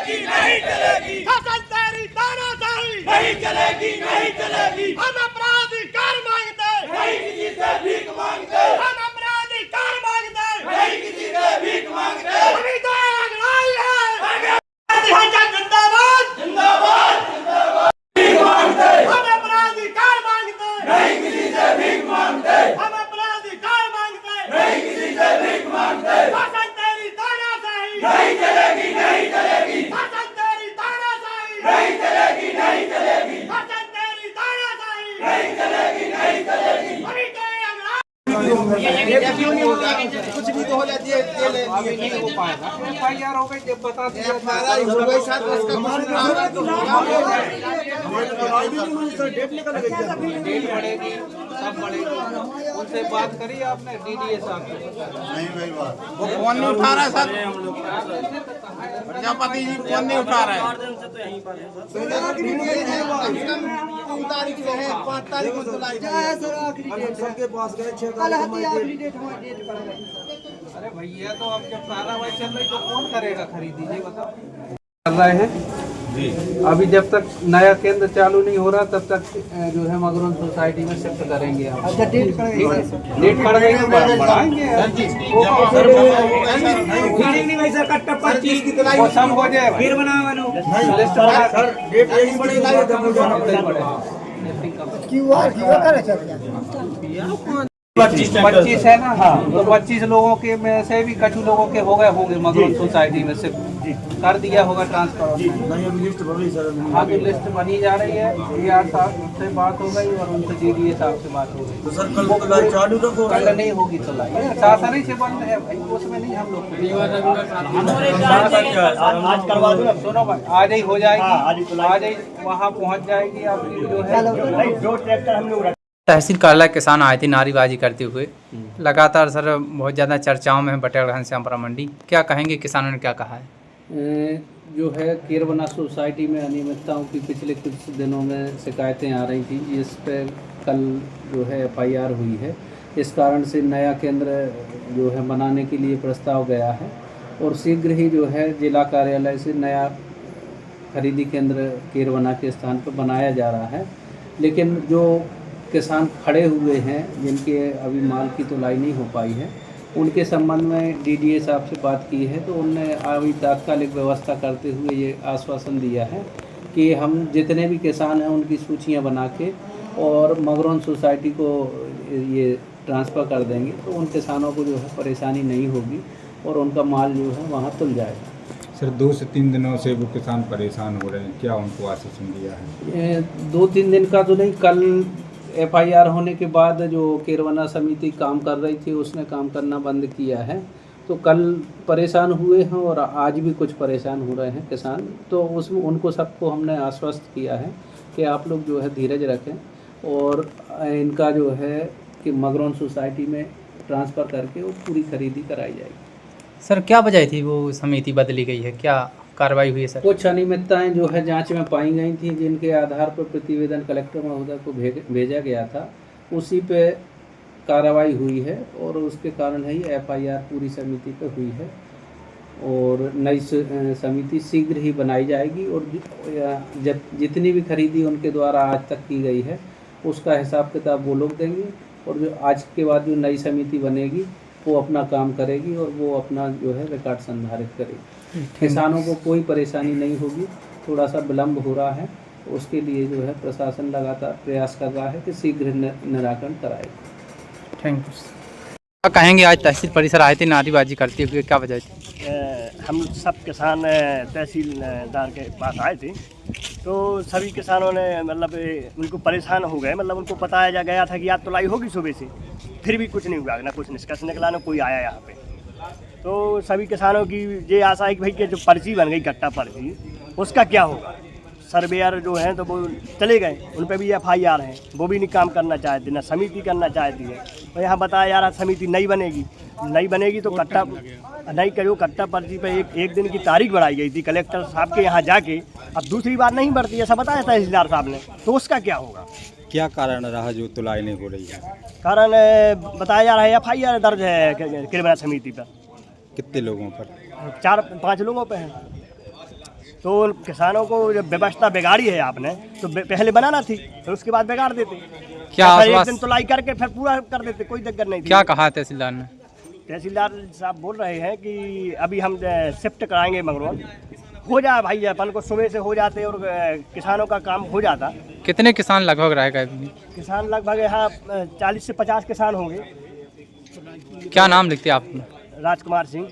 चलेगी नहीं चलेगी, फसल तेरी तानाशाही नहीं चलेगी नहीं चलेगी। हम अपराधिकार मांगते, नहीं किसी से भीख मांगते, हम अपराधिकार मांगते, नहीं किसी से भीख मांगते। अभी तो अगलाई है जिंदाबाद जिंदाबाद जिंदाबाद। भीख मांगते, हम अपराधिकार मांगते, नहीं किसी से भीख मांगते, हम अपराधिकार मांगते, नहीं किसी से भीख मांगते। फसल तेरी तानाशाही नहीं चलेगी नहीं चलेगी, फसल तेरी तानाशाही नहीं चलेगी नहीं चलेगी, फसल तेरी तानाशाही नहीं चलेगी नहीं चलेगी। अभी तो अगलाई कुछ नहीं तो हो जाती है अभी नहीं हो पाएगा। FIR हो गई जब बता दिया डेट बढ़ेगी सब बढ़ेगी। उनसे बात करी आपने DDA साहब से? वो फोन नहीं उठा रहा है सर, प्रजापति जी फोन नहीं उठा रहा है। 3 तारीख से है, 5 तारीख को जुलाई सबके पास गए, 6 अरे भैया तो अब जब कार्रवाई चल रही तो कौन करेगा खरीदी, ये बताओ। कर रहे हैं अभी जब तक नया केंद्र चालू नहीं हो रहा तब तक जो है मगरून सोसाइटी में शिफ्ट करेंगे हम। अच्छा डेट पड़ गई तो बढ़ाएंगे वो सब हो जाए फिर लिस्ट बना 25 है ना। हाँ तो 25 लोगों के में से भी कुछ लोगों के हो गए होंगे मगरून सोसाइटी में से कर दिया होगा ट्रांसफर। हाँ तो लिस्ट बनी जा रही है। DDA साहब से बात हो गई और उनसे DDA साहब से बात हो गई। तो सर कल चालू रखो, कल नहीं होगी तो लाइए शासन ही से बंद है भाई, उसमें नहीं हम लोग। आज करवा दो ना। सुनो भाई आज ही हो जाएगी, आज ही वहाँ पहुँच जाएगी आपकी जो है। जो ट्रैक्टर हम लोग तहसील कार्यालय किसान आए थे नारेबाजी करते हुए, लगातार सर बहुत ज़्यादा चर्चाओं में है बटेर घनश्यामपुरा मंडी। क्या कहेंगे, किसानों ने क्या कहा है? जो है केरवना सोसाइटी में अनियमितताओं की पिछले कुछ दिनों में शिकायतें आ रही थी, जिस पे कल जो है FIR हुई है। इस कारण से नया केंद्र जो है बनाने के लिए प्रस्ताव गया है और शीघ्र ही जो है जिला कार्यालय से नया खरीदी केंद्र केरवना के स्थान पर बनाया जा रहा है। लेकिन जो किसान खड़े हुए हैं जिनके अभी माल की तुलाई नहीं हो पाई है, उनके संबंध में DDA साहब से बात की है तो उनने अभी तात्कालिक व्यवस्था करते हुए ये आश्वासन दिया है कि हम जितने भी किसान हैं उनकी सूचियां बना के और मगरून सोसाइटी को ये ट्रांसफ़र कर देंगे तो उन किसानों को जो है परेशानी नहीं होगी और उनका माल जो है वहाँ तुल जाएगा। सर 2 से 3 दिनों से वो किसान परेशान हो रहे हैं, क्या उनको आश्वासन दिया है? 2-3 दिन का तो नहीं, कल FIR होने के बाद जो केरवना समिति काम कर रही थी उसने काम करना बंद किया है। तो कल परेशान हुए हैं और आज भी कुछ परेशान हो रहे हैं किसान। तो उसमें उनको सबको हमने आश्वस्त किया है कि आप लोग जो है धीरज रखें और इनका जो है कि मगरून सोसाइटी में ट्रांसफ़र करके वो पूरी खरीदी कराई जाएगी। सर क्या वजह थी वो समिति बदली गई है, क्या कार्रवाई हुई है सर? कुछ अनियमितताएं जो है जांच में पाई गई थी, जिनके आधार पर प्रतिवेदन कलेक्टर महोदय को भेजा गया था, उसी पे कार्रवाई हुई है और उसके कारण है ये FIR पूरी समिति पे हुई है और नई समिति शीघ्र ही बनाई जाएगी और जब जितनी भी खरीदी उनके द्वारा आज तक की गई है उसका हिसाब किताब वो लोग देंगे और जो आज के बाद जो नई समिति बनेगी वो अपना काम करेगी और वो अपना जो है रिकॉर्ड संधारित करेगी। किसानों को कोई परेशानी नहीं होगी। थोड़ा सा विलम्ब हो रहा है, उसके लिए जो है प्रशासन लगातार प्रयास कर रहा है कि शीघ्र निराकरण कराएगा। Thank you. क्या कहेंगे, आज तहसील परिसर आए थे नारेबाजी करते हुए, क्या वजह थी? हम सब किसान तहसीलदार के पास आए थे तो सभी किसानों ने मतलब उनको परेशान हो गए। मतलब उनको बताया गया था कि आज तुलाई होगी सुबह से, फिर भी कुछ नहीं हुआ, ना कुछ निष्कर्ष निकला, ना कोई आया यहाँ पे। तो सभी किसानों की ये आशा है कि भाई कि जो पर्ची बन गई कट्टा पर्ची उसका क्या होगा। सर्वेयर जो हैं तो वो चले गए, उन पर भी FIR हैं, वो भी नहीं काम करना चाहते, ना समिति करना चाहती है। तो यहाँ बताया जा रहा समिति नहीं बनेगी तो कट्टा नहीं करो, कट्टा पर्ची पे एक दिन की तारीख बढ़ाई गई थी कलेक्टर साहब के यहाँ जाके, अब दूसरी बार नहीं बढ़ती, ऐसा बताया तहसीलदार साहब ने। तो उसका क्या होगा, क्या कारण रहा जो तुलाई नहीं हो रही है? कारण बताया जा रहा है FIR दर्ज है केरवना समिति पर। कितने लोगों पर? 4-5 लोगों पे है। तो उन किसानों को जब व्यवस्था बिगाड़ी है आपने तो पहले बनाना थी, फिर उसके बाद बिगाड़ देते। क्या फिर एक आश्वास- दिन तुलाई करके फिर पूरा कर देते, कोई दिक्कत नहीं थी। क्या कहा तहसीलदार ने? तहसीलदार साहब बोल रहे हैं कि अभी हम शिफ्ट कराएंगे मंगरौल, हो जाए भाई, अपन को सुबह से हो जाते और किसानों का काम हो जाता। कितने किसान लगभग रहेगा? किसान लगभग यहाँ 40 से 50 किसान होंगे। क्या नाम लिखते हैं आप? राजकुमार सिंह।